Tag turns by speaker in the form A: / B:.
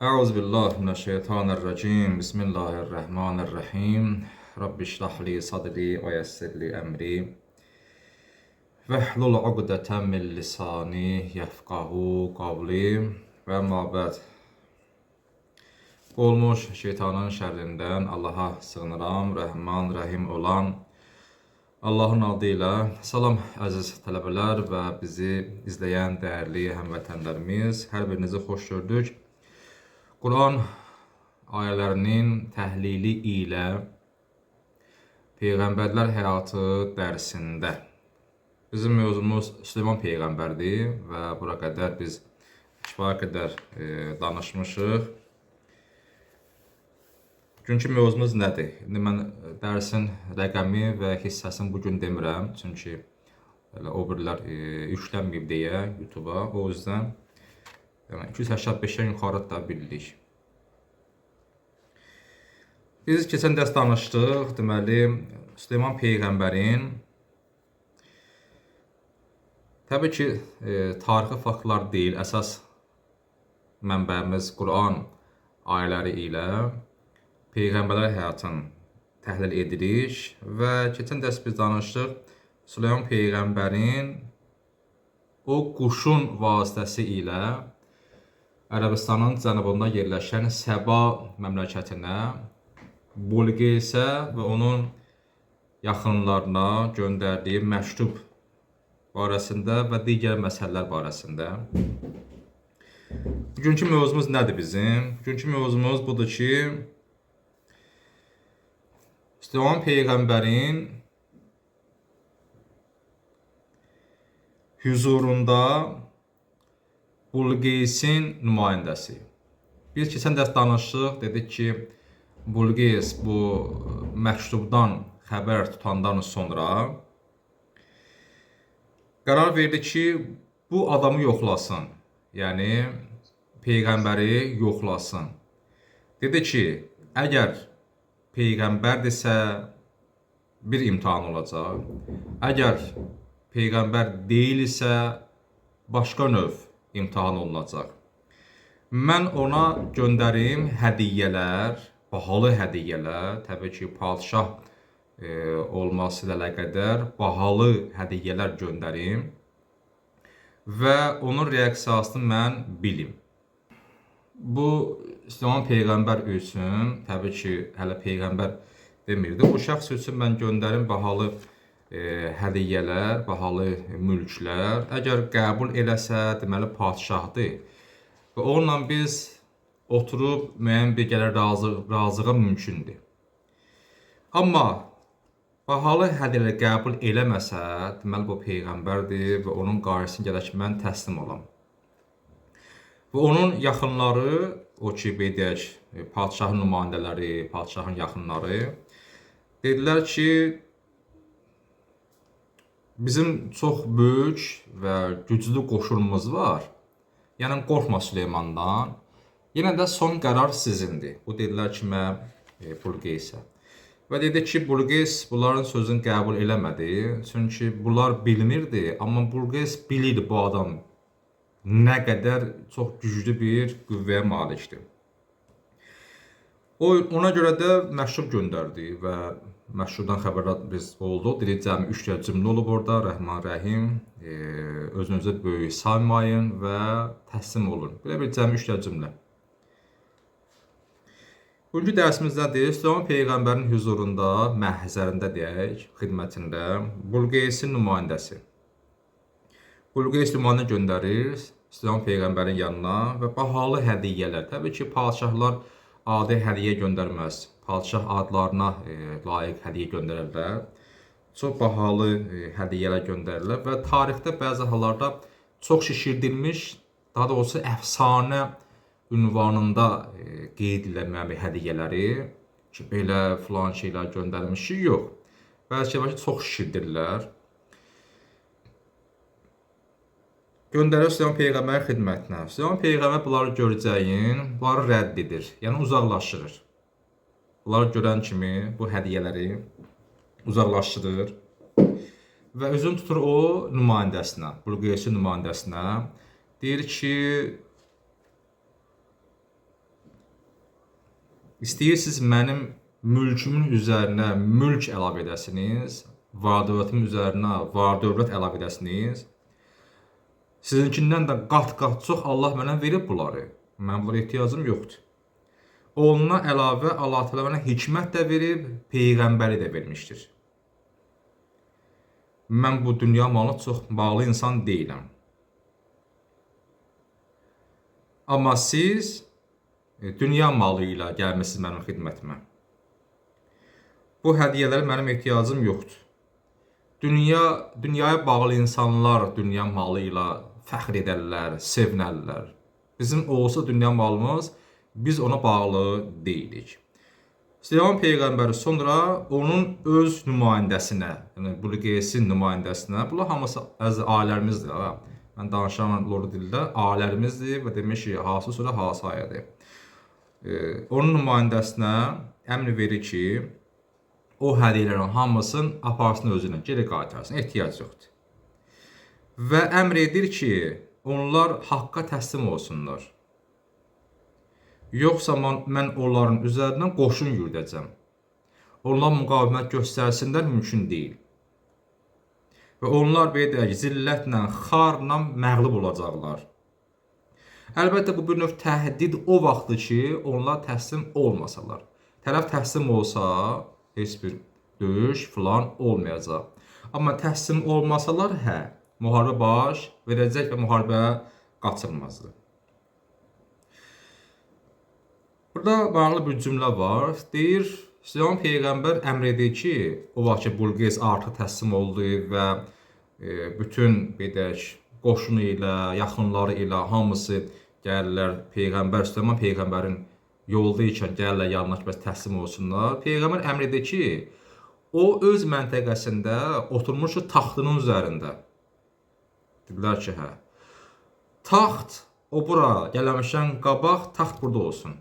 A: Euzu billahi mineşşeytanirracim. Bismillahirrahmanirrahim. Rabbi şrah li sadri ve yessir li emri. Vehlul ugdeten min lisani yefqahu qavli. Və mabad. Olmuş şeytanın şərrindən Allaha sığınıram. Rəhman, Rəhim olan Allahın adı ilə. Salam əziz tələbələr və bizi izləyən dəyərli həmvətənlərimiz. Hər birinizi xoş gördük. Quran ayələrinin təhlili ilə Peyğəmbərlər həyatı dərsində. Bizim mövzumuz Süleyman Peyğəmbərdir və bura qədər biz kifayət qədər danışmışıq. Bugünkü mövzumuz nədir? İndi mən dərsin rəqəmi və hissəsini bugün demirəm, çünki o birlər yüklənməyib deyə YouTube-a. O yüzden 285-dən yuxarı da bildik. Biz keçən dərs danışdıq, deməli, Süleyman Peyğəmbərin təbii ki, tarixi faktlar deyil, əsas mənbəyimiz Quran ayələri ilə Peyğəmbərlər həyatını təhlil edirik və keçən dərs biz danışdıq, Süleyman Peyğəmbərin o quşun vasitəsilə Ərəbistanın cənubunda yerləşən Səba məmləkətinə, Bulqeysə və onun yaxınlarına göndərdiyi məktub barəsində və digər məsələlər barəsində. Bugünkü mövzumuz nədir bizim? Bugünkü mövzumuz budur ki, Süleyman Peyğəmbərin huzurunda Bulqeysin nümayəndəsi. Biz keçən dərs danışdıq, dedik ki, Bulqeys bu məktubdan xəbər tutandan sonra qərar verdi ki, bu adamı yoxlasın. Yəni, Peyğəmbəri yoxlasın. Dedi ki, əgər Peyğəmbərdirsə bir imtihan olacaq. Əgər Peyğəmbər deyilsə başqa növ imtihan olunacaq. Mən ona göndərim hədiyyələr, bahalı hədiyyələr, təbii ki, padişah olması ilə əlaqədar bahalı hədiyyələr göndərim və onun reaksiyasını mən bilim. Bu, Süleyman Peyğəmbər üçün, təbii ki, hələ Peyğəmbər demirdi, o şəxs üçün mən göndərim bahalı hədiyyələr, bahalı mülklər. Əgər qəbul eləsə, deməli, padişahdır. Və onunla biz oturub müəyyən bir gələr razılığa mümkündür. Amma bahalı hədiyyələr qəbul eləməsə, deməli, bu Peyğəmbərdir və onun qarşısına gələk mən təslim olam. Və onun yaxınları, o ki, deyək, padişahın nümayəndələri, padişahın yaxınları dedilər ki, bizim çox böyük və güclü qoşunumuz var. Yəni, qorxma Süleymandan. Yenə də son qərar sizindir. Bu dedilər ki, mən Bulqeysə. Və dedi ki, Bulqeys bunların sözünü qəbul eləmədi. Çünki bunlar bilmirdi. Amma Bulqeys bilirdi bu adam nə qədər çox güclü bir qüvvəyə malikdir. Ona görə də məktub göndərdi və məktubdan xəbərdar biz olduq. Dedik, cəmi 3 cümlə olub orada. Rəhman, Rəhim, özünüzü böyük saymayın və təslim olun. Belə bir cəmi 3 cümlə. Bugünkü dərsimizdə Süleyman Peyğəmbərin huzurunda, məhzərində deyək, xidmətində Bulqeysin nümayəndəsi. Bulqeys nümayəndə göndərir Süleyman Peyğəmbərin yanına və bahalı hədiyyələr. Təbii ki, padişahlar adi hədiyyə göndərməz. Padişah adlarına layiq hədiyyə göndərirlər. Çox bahalı hədiyyələr göndərirlər və tarixdə bəzi hallarda çox şişirdilmiş, daha doğrusu əfsanə ünvanında qeyd edilən hədiyyələri ki, belə filan şeylər göndərilmiş ki, yox. Bəzi şeylər ki, çox şişirdirlər. Göndərir Süleyman Peyğəmbərin xidmətinə. Süleyman Peyğəmbər bunları görəcəyin, bunları rədd edir, yəni uzaqlaşdırır. Bunları görən kimi bu hədiyyələri uzaqlaşdırır və özünü tutur o nümayəndəsinə, Bulqeysin nümayəndəsinə. Deyir ki, İstəyirsiniz mənim mülkümün üzərinə mülk əlavə edəsiniz, var-dövlətimin üzərinə var-dövlət əlavə edəsiniz. Sizinkindən də qat-qat çox Allah mənə verib bunları. Mən bunlara ehtiyacım yoxdur. Onunla əlavə Allah Teala mənə hikmət də verib, peyğəmbəri də vermişdir. Mən bu dünya malına çox bağlı insan deyiləm. Amma siz dünya malı ilə gəlmisiniz mənim xidmətimə. Bu hədiyyələrə mənim ehtiyacım yoxdur. Dünyaya bağlı insanlar dünya malı ilə fəxr edərlər, sevinərlər. Bizim olsa dünya malımız, biz ona bağlı deyilik. Süleyman Peyğəmbəri sonra onun öz nümayəndəsinə, yəni Bilqisin nümayəndəsinə, bunlar hamısı ailərimizdir. Mən danışan lordu dildə ailərimizdir və demək ki, hası surə hası ayədir. Onun nümayəndəsinə əmr verir ki, o hədiyyələrin hamısını aparsın özünə, geri qaytarsın, ehtiyac yoxdur. Və əmr edir ki, onlar haqqa təslim olsunlar. Yoxsa mən onların üzərindən qoşun yürüdəcəm. Onlar müqavimət göstərsinlər, mümkün deyil. Və onlar belə deyək, zillətlə, xarla məğlub olacaqlar. Əlbəttə, bu bir növ təhdid o vaxtdır ki, onlar təslim olmasalar. Tərəf təslim olsa, heç bir döyüş filan olmayacaq. Amma təslim olmasalar, müharibə baş verəcək və müharibə qaçılmazdır. Burada maraqlı bir cümlə var. Deyir, Süleyman Peyğəmbər əmr edir ki, o vaxt ki, Bilqis artıq təslim oldu və bütün qoşunu ilə, yaxınları ilə hamısı gəlirlər Peyğəmbər, Süleyman Peyğəmbərin yolda ikən gəlirlər yanına ki, təslim olsunlar. Peyğəmbər əmr edir ki, o öz məntəqəsində oturmuş taxtının üzərində. Dedilər ki, taxt o bura gəlmişən qabaq, taxt burada olsun.